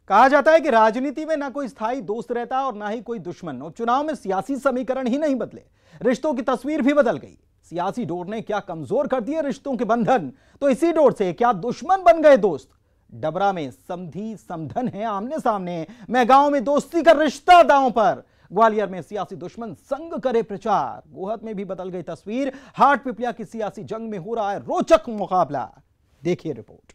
कहा जाता है कि राजनीति में ना कोई स्थायी दोस्त रहता और ना ही कोई दुश्मन। उपचुनाव में सियासी समीकरण ही नहीं बदले, रिश्तों की तस्वीर भी बदल गई। सियासी डोर ने क्या कमजोर कर दिए रिश्तों के बंधन, तो इसी डोर से क्या दुश्मन बन गए दोस्त। डबरा में समधी समधन है आमने सामने, मैगांव में दोस्ती का रिश्ता दांव पर, ग्वालियर में सियासी दुश्मन संग करे प्रचार। गोहद में भी बदल गई तस्वीर, हाट पिपलिया की सियासी जंग में हो रहा है रोचक मुकाबला। देखिए रिपोर्ट।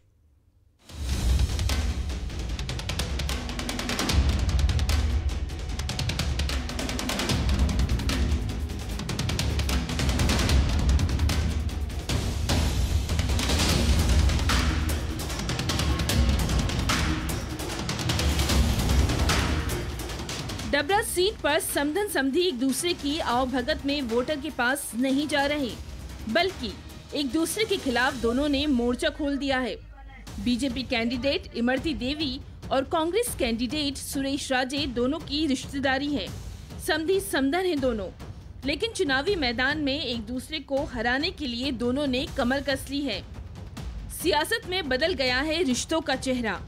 डबरा सीट पर समधन समधी एक दूसरे की आवभगत में वोटर के पास नहीं जा रहे, बल्कि एक दूसरे के खिलाफ दोनों ने मोर्चा खोल दिया है। बीजेपी कैंडिडेट इमरती देवी और कांग्रेस कैंडिडेट सुरेश राजे दोनों की रिश्तेदारी है, समधी समधन है दोनों, लेकिन चुनावी मैदान में एक दूसरे को हराने के लिए दोनों ने कमर कस ली है। सियासत में बदल गया है रिश्तों का चेहरा।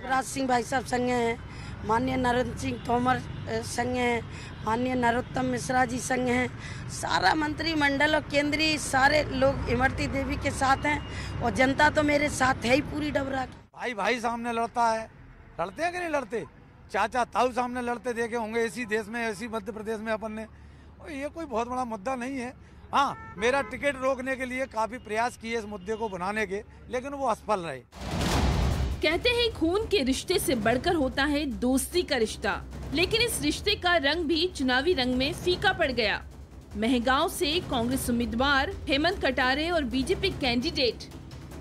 राज सिंह भाई साहब संग हैं, माननीय नरेंद्र सिंह तोमर संग हैं, माननीय नरोत्तम मिश्रा जी संग हैं, सारा मंत्रिमंडल और केंद्रीय सारे लोग इमरती देवी के साथ हैं और जनता तो मेरे साथ है ही पूरी डबरा की। भाई भाई सामने लड़ता है, लड़ते हैं कि नहीं लड़ते? चाचा ताऊ सामने लड़ते देखे होंगे इसी देश में, इसी मध्य प्रदेश में अपन ने। और ये कोई बहुत बड़ा मुद्दा नहीं है। हाँ, मेरा टिकट रोकने के लिए काफी प्रयास किए इस मुद्दे को बनाने के, लेकिन वो असफल रहे। कहते हैं खून के रिश्ते से बढ़कर होता है दोस्ती का रिश्ता, लेकिन इस रिश्ते का रंग भी चुनावी रंग में फीका पड़ गया। महगांव से कांग्रेस उम्मीदवार हेमंत कटारे और बीजेपी कैंडिडेट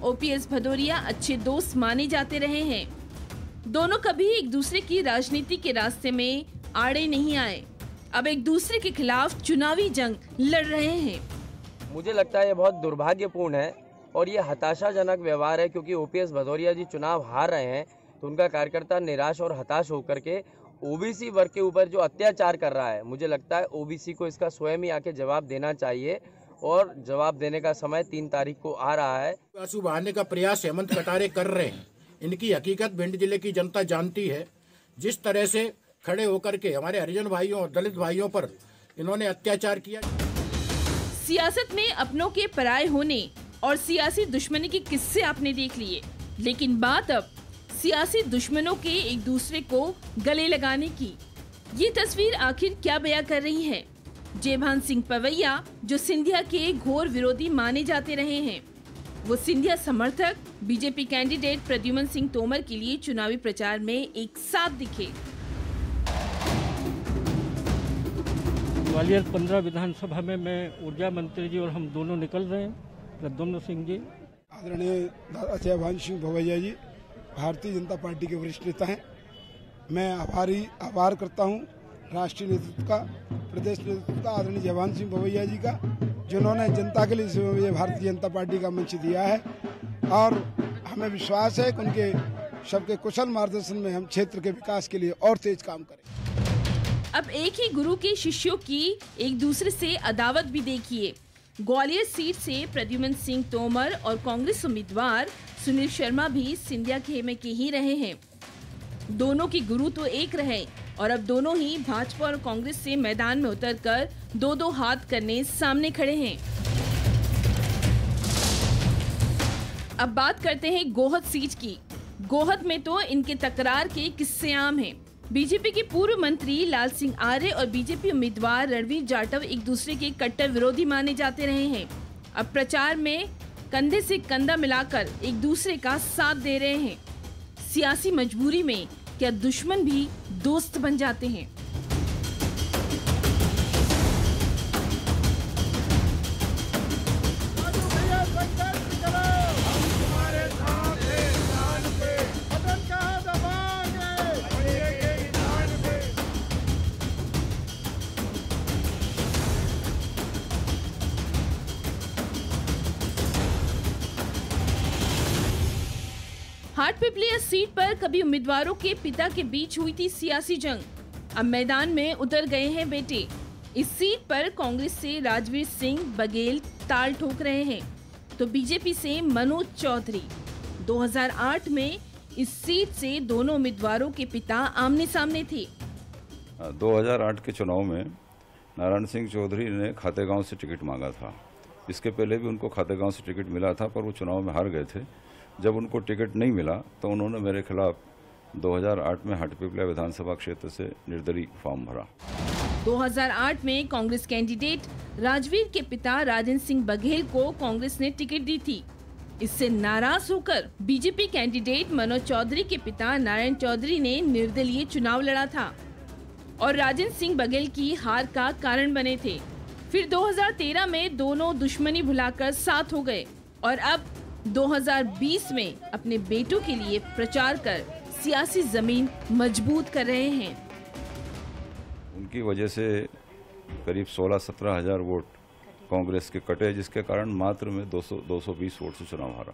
ओपीएस भदौरिया अच्छे दोस्त माने जाते रहे हैं। दोनों कभी एक दूसरे की राजनीति के रास्ते में आड़े नहीं आए, अब एक दूसरे के खिलाफ चुनावी जंग लड़ रहे हैं। मुझे लगता है ये बहुत दुर्भाग्यपूर्ण है और ये हताशाजनक व्यवहार है, क्योंकि ओपीएस भदौरिया जी चुनाव हार रहे हैं तो उनका कार्यकर्ता निराश और हताश होकर के ओबीसी वर्ग के ऊपर जो अत्याचार कर रहा है, मुझे लगता है ओबीसी को इसका स्वयं ही आके जवाब देना चाहिए और जवाब देने का समय 3 तारीख को आ रहा है। आंसू बहाने का प्रयास हेमंत कटारे कर रहे हैं। इनकी हकीकत भिंड जिले की जनता जानती है। जिस तरह से खड़े होकर के हमारे हरिजन भाइयों और दलित भाइयों पर इन्होंने अत्याचार किया। सियासत में अपनों के पराये होने और सियासी दुश्मनी के किस्से आपने देख लिए, लेकिन बात अब सियासी दुश्मनों के एक दूसरे को गले लगाने की। ये तस्वीर आखिर क्या बयां कर रही है? जयभान सिंह पवैया, जो सिंधिया के घोर विरोधी माने जाते रहे हैं, वो सिंधिया समर्थक बीजेपी कैंडिडेट प्रद्युमन सिंह तोमर के लिए चुनावी प्रचार में एक साथ दिखे। ग्वालियर 15 विधानसभा में मैं ऊर्जा मंत्री जी और हम दोनों निकल रहे हैं, प्रद्युम्न सिंह जी। आदरणीय जयभान सिंह पवैया जी भारतीय जनता पार्टी के वरिष्ठ नेता हैं। मैं आभार करता हूं राष्ट्रीय नेतृत्व का, प्रदेश नेतृत्व का, आदरणीय जयभान सिंह पवैया जी का, जिन्होंने जनता के लिए भारतीय जनता पार्टी का मंच दिया है और हमें विश्वास है कि उनके सबके कुशल मार्गदर्शन में हम क्षेत्र के विकास के लिए और तेज काम करें। अब एक ही गुरु के शिष्यों की एक दूसरे से अदावत भी देखिए। ग्वालियर सीट से प्रद्युमन सिंह तोमर और कांग्रेस उम्मीदवार सुनील शर्मा भी सिंधिया खेमे के ही रहे हैं। दोनों की गुरु तो एक रहे और अब दोनों ही भाजपा और कांग्रेस से मैदान में उतरकर 2-2 हाथ करने सामने खड़े हैं। अब बात करते हैं गोहद सीट की। गोहद में तो इनके तकरार के किस्से आम हैं। बीजेपी के पूर्व मंत्री लाल सिंह आर्य और बीजेपी उम्मीदवार रणवीर जाटव एक दूसरे के कट्टर विरोधी माने जाते रहे हैं। अब प्रचार में कंधे से कंधा मिलाकर एक दूसरे का साथ दे रहे हैं। सियासी मजबूरी में क्या दुश्मन भी दोस्त बन जाते हैं? हाट पिपलिया सीट पर कभी उम्मीदवारों के पिता के बीच हुई थी सियासी जंग, अब मैदान में उतर गए हैं बेटे। इस सीट पर कांग्रेस से राजवीर सिंह बघेल ताल ठोक रहे हैं तो बीजेपी से मनोज चौधरी। 2008 में इस सीट से दोनों उम्मीदवारों के पिता आमने सामने थे। 2008 के चुनाव में नारायण सिंह चौधरी ने खातेगांव से टिकट मांगा था। इसके पहले भी उनको खातेगांव से टिकट मिला था, पर वो चुनाव में हार गए थे। जब उनको टिकट नहीं मिला तो उन्होंने मेरे खिलाफ 2008 में हाटपिपल्या विधानसभा क्षेत्र से निर्दलीय फॉर्म भरा। 2008 में कांग्रेस कैंडिडेट राजवीर के पिता राजेंद्र सिंह बघेल को कांग्रेस ने टिकट दी थी। इससे नाराज होकर बीजेपी कैंडिडेट मनोज चौधरी के पिता नारायण चौधरी ने निर्दलीय चुनाव लड़ा था और राजेंद्र सिंह बघेल की हार का कारण बने थे। फिर 2013 में दोनों दुश्मनी भुलाकर साथ हो गए और अब 2020 में अपने बेटों के लिए प्रचार कर सियासी जमीन मजबूत कर रहे हैं। उनकी वजह से करीब 16-17 हजार वोट कांग्रेस के कटे, जिसके कारण मात्र में 220 वोट से चुनाव हारा।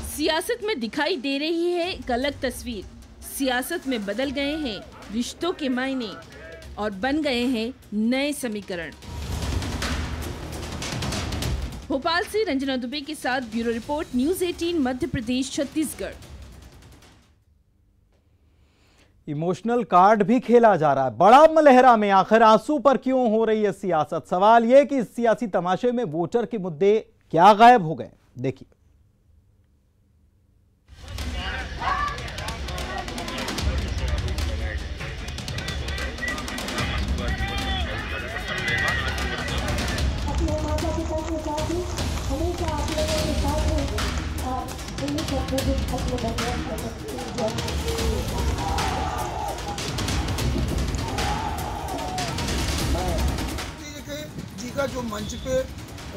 सियासत में दिखाई दे रही है एक अलग तस्वीर। सियासत में बदल गए हैं रिश्तों के मायने और बन गए हैं नए समीकरण। भोपाल से रंजना दुबे के साथ bureau report, news 18 Madhya Pradesh Chhattisgarh. Emotional card भी खेला जा रहा है। बड़ा मलहरा में आखिर आंसू पर क्यों हो रही है सियासत? सवाल यह कि इस सियासी तमाशे में वोटर के मुद्दे क्या गायब हो गए? देखिए। जी का जो मंच पे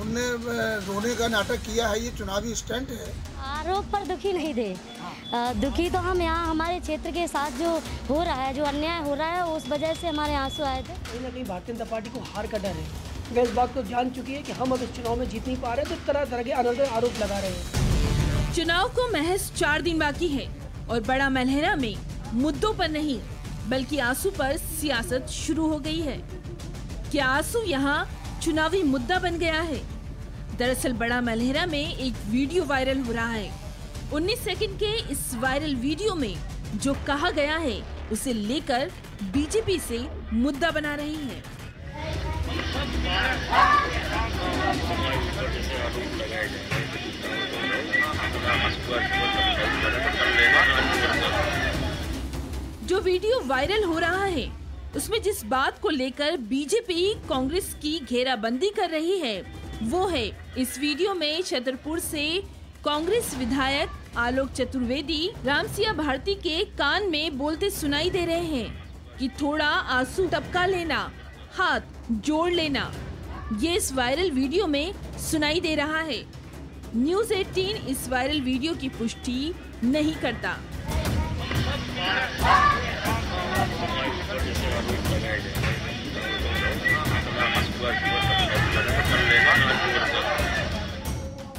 उनने रोने का नाटक किया है, ये चुनावी स्टंट है। आरोप पर दुखी नहीं थे, दुखी तो हम यहाँ हमारे क्षेत्र के साथ जो हो रहा है, जो अन्याय हो रहा है, उस वजह से हमारे आंसू आए थे। कहीं ना कहीं भारतीय जनता पार्टी को हार का डर है। वह इस बात को जान चुकी है कि हम अब इस चुनाव में जीत नहीं पा रहे, तो तरह तरह के अनर्गल आरोप लगा रहे हैं। चुनाव को महज 4 दिन बाकी है और बड़ा मलहरा में मुद्दों पर नहीं बल्कि आंसू पर सियासत शुरू हो गई है। क्या आंसू यहाँ चुनावी मुद्दा बन गया है? दरअसल बड़ा मलहरा में एक वीडियो वायरल हो रहा है। 19 सेकंड के इस वायरल वीडियो में जो कहा गया है उसे लेकर बीजेपी से मुद्दा बना रही है। जो वीडियो वायरल हो रहा है उसमें जिस बात को लेकर बीजेपी कांग्रेस की घेराबंदी कर रही है वो है, इस वीडियो में छतरपुर से कांग्रेस विधायक आलोक चतुर्वेदी रामसिया भारती के कान में बोलते सुनाई दे रहे हैं कि थोड़ा आंसू टपका लेना, हाथ जोड़ लेना। ये इस वायरल वीडियो में सुनाई दे रहा है। न्यूज़ 18 इस वायरल वीडियो की पुष्टि नहीं करता।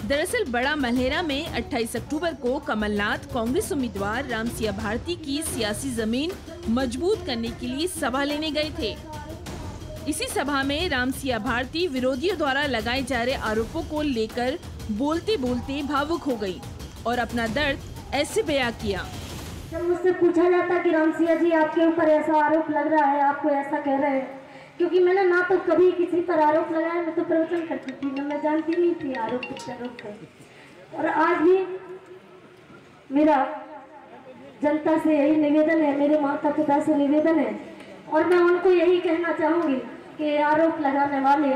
दरअसल बड़ा मलहरा में 28 अक्टूबर को कमलनाथ कांग्रेस उम्मीदवार रामसिया भारती की सियासी जमीन मजबूत करने के लिए सभा लेने गए थे। इसी सभा में रामसिया भारती विरोधियों द्वारा लगाए जा रहे आरोपों को लेकर बोलते बोलते भावुक हो गई और अपना दर्द ऐसे बयां किया। जब मुझसे पूछा जाता कि रामसिया जी आपके ऊपर ऐसा आरोप लग रहा है, आपको ऐसा कह रहे हैं, क्योंकि मैंने ना तो कभी किसी पर आरोप लगाया, मैं तो प्रवचन करती थी, ना मैं जानती नहीं थी आरोप किस आरोप है। और आज भी मेरा जनता से यही निवेदन है, मेरे माता पिता से निवेदन है और मैं उनको यही कहना चाहूँगी कि आरोप लगाने वाले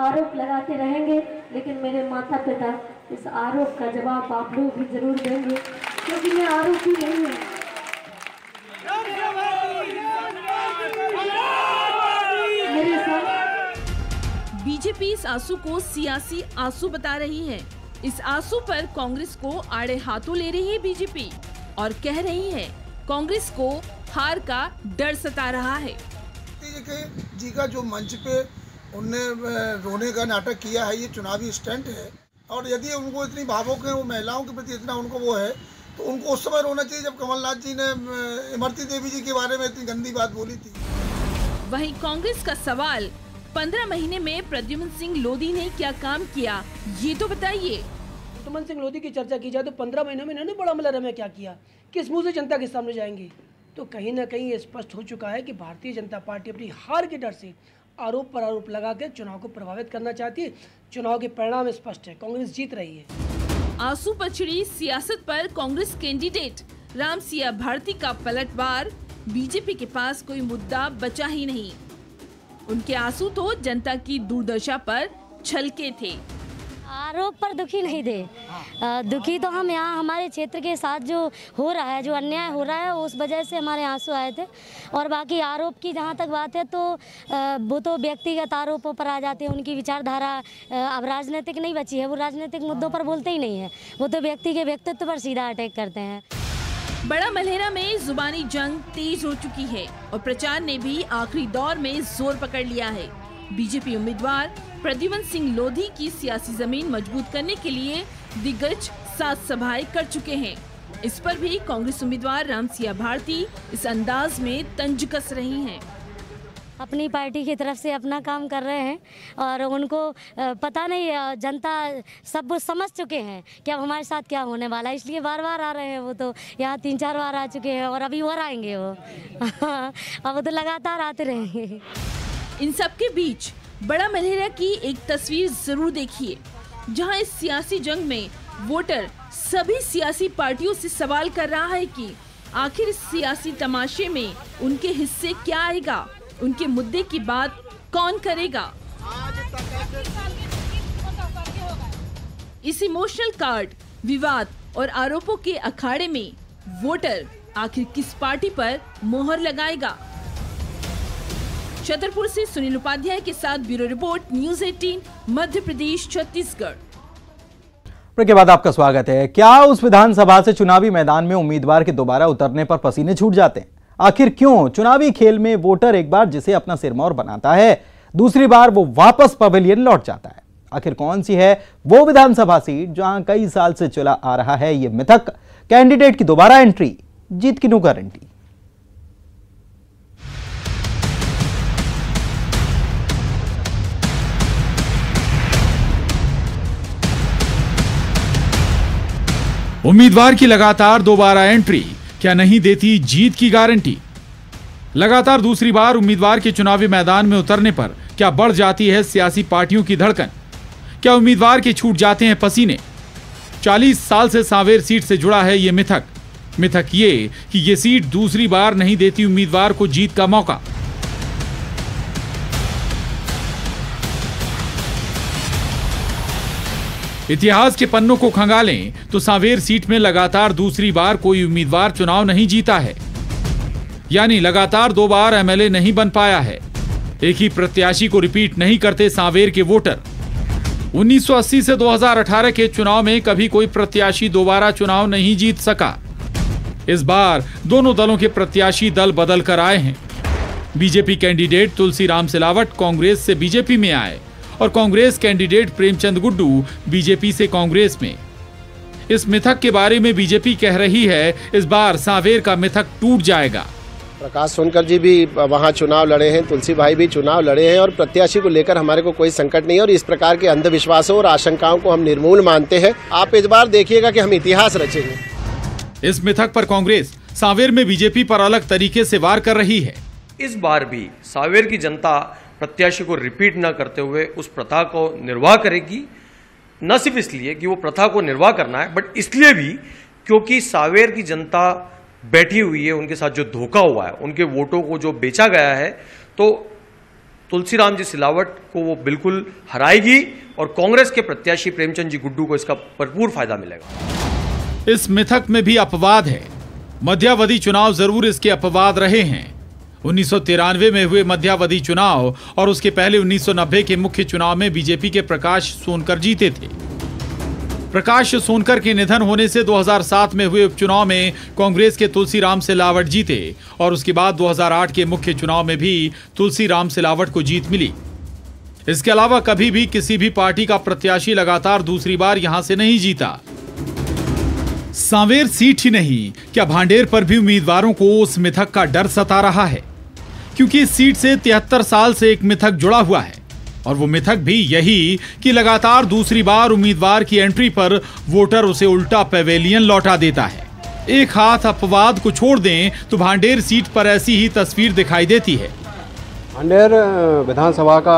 आरोप लगाते रहेंगे, लेकिन मेरे माता पिता इस आरोप का जवाब आप लोग भी जरूर देंगे, क्योंकि मैं आरोपी नहीं हूँ। बीजेपी इस आंसू को सियासी आंसू बता रही है। इस आंसू पर कांग्रेस को आड़े हाथों ले रही है बीजेपी और कह रही है कांग्रेस को हार का डर सता रहा है। जी का जो मंच पे उनने रोने का नाटक किया है, ये चुनावी स्टंट है। और यदि उनको इतनी भावुक है, वो महिलाओं के प्रति इतना उनको वो है, तो उनको उस समय रोना चाहिए जब कमलनाथ जी ने इमरती देवी जी के बारे में इतनी गंदी बात बोली थी। वहीं कांग्रेस का सवाल, 15 महीने में प्रद्युम्न सिंह लोधी ने क्या काम किया, ये तो बताइए। प्रद्युम्न सिंह लोधी की चर्चा की जाए तो 15 महीनों में इन्होंने बड़ा मलहरा में क्या किया? किस मुंह से जनता के सामने जाएंगे? तो कहीं ना कहीं ये स्पष्ट हो चुका है कि भारतीय जनता पार्टी अपनी हार के डर से आरोप पर आरोप लगाकर चुनाव को प्रभावित करना चाहती है। चुनाव के परिणाम स्पष्ट है, कांग्रेस जीत रही है। आंसू पर छिड़ी सियासत पर कांग्रेस कैंडिडेट रामसिया भारती का पलटवार। बीजेपी के पास कोई मुद्दा बचा ही नहीं। उनके आंसू तो जनता की दुर्दशा पर छलके थे। आरोप पर दुखी नहीं थे, दुखी तो हम यहाँ हमारे क्षेत्र के साथ जो हो रहा है, जो अन्याय हो रहा है, उस वजह से हमारे आंसू आए थे। और बाकी आरोप की जहाँ तक बात है तो वो तो व्यक्तिगत आरोपों पर आ जाते हैं। उनकी विचारधारा अब राजनीतिक नहीं बची है, वो राजनीतिक मुद्दों पर बोलते ही नहीं है, वो तो व्यक्ति के व्यक्तित्व पर सीधा अटैक करते हैं। बड़ा मल्हेरा में जुबानी जंग तेज हो चुकी है और प्रचार ने भी आखिरी दौर में जोर पकड़ लिया है। बीजेपी उम्मीदवार प्रद्युमन सिंह लोधी की सियासी जमीन मजबूत करने के लिए दिग्गज 7 सभाएं कर चुके हैं। इस पर भी कांग्रेस उम्मीदवार रामसिया भारती इस अंदाज में तंज कस रही हैं। अपनी पार्टी की तरफ से अपना काम कर रहे हैं और उनको पता नहीं, जनता सब समझ चुके हैं कि अब हमारे साथ क्या होने वाला है, इसलिए बार बार आ रहे हैं। वो तो यहाँ 3-4 बार आ चुके हैं और अभी और आएंगे वो अब वो तो लगातार आते रहेंगे। इन सब के बीच बड़ा मल्हेरा की एक तस्वीर जरूर देखिए, जहां इस सियासी जंग में वोटर सभी सियासी पार्टियों से सवाल कर रहा है कि आखिर इस सियासी तमाशे में उनके हिस्से क्या आएगा, उनके मुद्दे की बात कौन करेगा। इस इमोशनल कार्ड, विवाद और आरोपों के अखाड़े में वोटर आखिर किस पार्टी पर मोहर लगाएगा। छतरपुर से सुनील उपाध्याय के साथ bureau report, news 18, Madhya Pradesh, Chhattisgarh. के बाद आपका स्वागत है। क्या उस विधानसभा से चुनावी मैदान में उम्मीदवार के दोबारा उतरने पर पसीने छूट जाते हैं? आखिर क्यों चुनावी खेल में वोटर एक बार जिसे अपना सिरमौर बनाता है, दूसरी बार वो वापस पवेलियन लौट जाता है? आखिर कौन सी है वो विधानसभा सीट जहां कई साल से चला आ रहा है ये मिथक, कैंडिडेट की दोबारा एंट्री, जीत की नो गारंटी? उम्मीदवार की लगातार दोबारा एंट्री क्या नहीं देती जीत की गारंटी? लगातार दूसरी बार उम्मीदवार के चुनावी मैदान में उतरने पर क्या बढ़ जाती है सियासी पार्टियों की धड़कन? क्या उम्मीदवार के छूट जाते हैं पसीने? 40 साल से सांवेर सीट से जुड़ा है ये मिथक ये कि ये सीट दूसरी बार नहीं देती उम्मीदवार को जीत का मौका। इतिहास के पन्नों को खंगालें तो सांवेर सीट में लगातार दूसरी बार कोई उम्मीदवार चुनाव नहीं जीता है, यानी लगातार 2 बार एमएलए नहीं बन पाया है। एक ही प्रत्याशी को रिपीट नहीं करते सांवेर के वोटर। 1980 से 2018 के चुनाव में कभी कोई प्रत्याशी दोबारा चुनाव नहीं जीत सका। इस बार दोनों दलों के प्रत्याशी दल बदल कर आए हैं। बीजेपी कैंडिडेट तुलसीराम सिलावट कांग्रेस से बीजेपी में आए और कांग्रेस कैंडिडेट प्रेमचंद गुड्डू बीजेपी से कांग्रेस में। इस मिथक के बारे में बीजेपी कह रही है इस बार सांवेर का मिथक टूट जाएगा। प्रकाश सोनकर जी भी वहां चुनाव लड़े हैं, तुलसी भाई भी चुनाव लड़े हैं और प्रत्याशी को लेकर हमारे को कोई संकट नहीं है और इस प्रकार के अंधविश्वासों और आशंकाओं को हम निर्मूल मानते हैं। आप इस बार देखिएगा कि हम इतिहास रचेंगे। इस मिथक पर कांग्रेस सांवेर में बीजेपी पर अलग तरीके से वार कर रही है। इस बार भी सांवेर की जनता प्रत्याशी को रिपीट न करते हुए उस प्रथा को निर्वाह करेगी। न सिर्फ इसलिए कि वो प्रथा को निर्वाह करना है, बट इसलिए भी क्योंकि सांवेर की जनता बैठी हुई है, उनके साथ जो धोखा हुआ है, उनके वोटों को जो बेचा गया है, तो तुलसीराम जी सिलावट को वो बिल्कुल हराएगी और कांग्रेस के प्रत्याशी प्रेमचंद जी गुड्डू को इसका भरपूर फायदा मिलेगा। इस मिथक में भी अपवाद है। मध्यावधि चुनाव जरूर इसके अपवाद रहे हैं। 1993 में हुए मध्यावधि चुनाव और उसके पहले 1990 के मुख्य चुनाव में बीजेपी के प्रकाश सोनकर जीते थे। प्रकाश सोनकर के निधन होने से 2007 में हुए उपचुनाव में कांग्रेस के तुलसीराम सिलावट जीते और उसके बाद 2008 के मुख्य चुनाव में भी तुलसीराम सिलावट को जीत मिली। इसके अलावा कभी भी किसी भी पार्टी का प्रत्याशी लगातार दूसरी बार यहां से नहीं जीता। सांवेर सीट ही नहीं, क्या भांडेर पर भी उम्मीदवारों को उस मिथक का डर सता रहा है, क्योंकि इस सीट से 73 साल से एक मिथक जुड़ा हुआ है और वो मिथक भी यही कि लगातार दूसरी बार उम्मीदवार की एंट्री पर वोटर उसे उल्टा पवेलियन लौटा देता है। एक हाथ अपवाद को छोड़ दें तो भांडेर सीट पर ऐसी ही तस्वीर दिखाई देती है। भांडेर विधानसभा का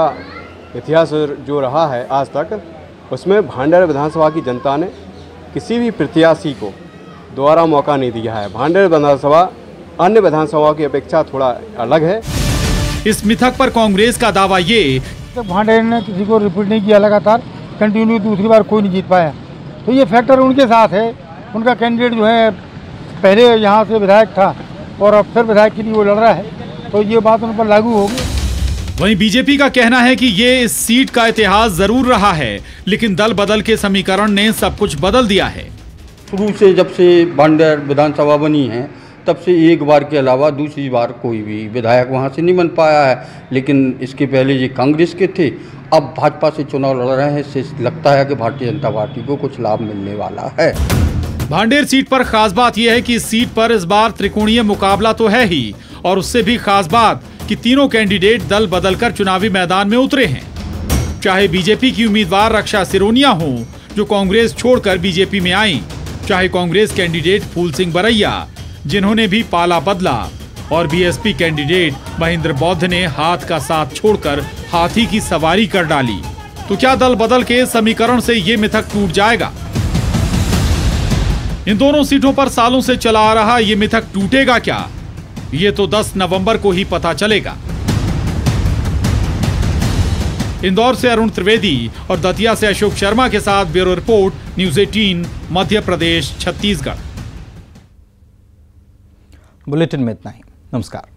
इतिहास जो रहा है आज तक, उसमें भांडेर विधानसभा की जनता ने किसी भी प्रत्याशी को दोबारा मौका नहीं दिया है। भांडेर विधानसभा अन्य विधानसभाओं की अपेक्षा थोड़ा अलग है। इस मिथक पर कांग्रेस का दावा ये, भांडेर ने किसी को रिपीट नहीं किया, लगातार कंटिन्यू दूसरी बार कोई नहीं जीत पाया, तो ये फैक्टर उनके साथ है। उनका कैंडिडेट जो है पहले यहाँ से विधायक था और अब फिर विधायक के लिए वो लड़ रहा है, तो ये बात उन पर लागू होगी। वहीं बीजेपी का कहना है कि ये इस सीट का इतिहास जरूर रहा है, लेकिन दल बदल के समीकरण ने सब कुछ बदल दिया है। शुरू से जब से भांडेर विधानसभा बनी है तब से एक बार के अलावा दूसरी बार कोई भी विधायक वहां से नहीं बन पाया है, लेकिन इसके पहले ये कांग्रेस के थे, अब भाजपा से चुनाव लड़ रहे हैं। इससे लगता है कि भारतीय जनता पार्टी को कुछ लाभ मिलने वाला है। भांडेर सीट पर खास बात यह है कि इस सीट पर इस बार त्रिकोणीय मुकाबला तो है ही, और उससे भी खास बात कि तीनों कैंडिडेट दल बदलकर चुनावी मैदान में उतरे हैं। चाहे बीजेपी की उम्मीदवार रक्षा सिरोनिया हो, जो कांग्रेस छोड़कर बीजेपी में आई, चाहे कांग्रेस कैंडिडेट फूल सिंह बरैया, जिन्होंने भी पाला बदला, और बीएसपी कैंडिडेट महेंद्र बौद्ध ने हाथ का साथ छोड़कर हाथी की सवारी कर डाली। तो क्या दल बदल के समीकरण से ये मिथक टूट जाएगा? इन दोनों सीटों पर सालों से चला आ रहा ये मिथक टूटेगा क्या? ये तो 10 नवंबर को ही पता चलेगा। इंदौर से अरुण त्रिवेदी और दतिया से अशोक शर्मा के साथ bureau report, news 18, Madhya Pradesh, Chhattisgarh. Bulletin में इतना ही। नमस्कार।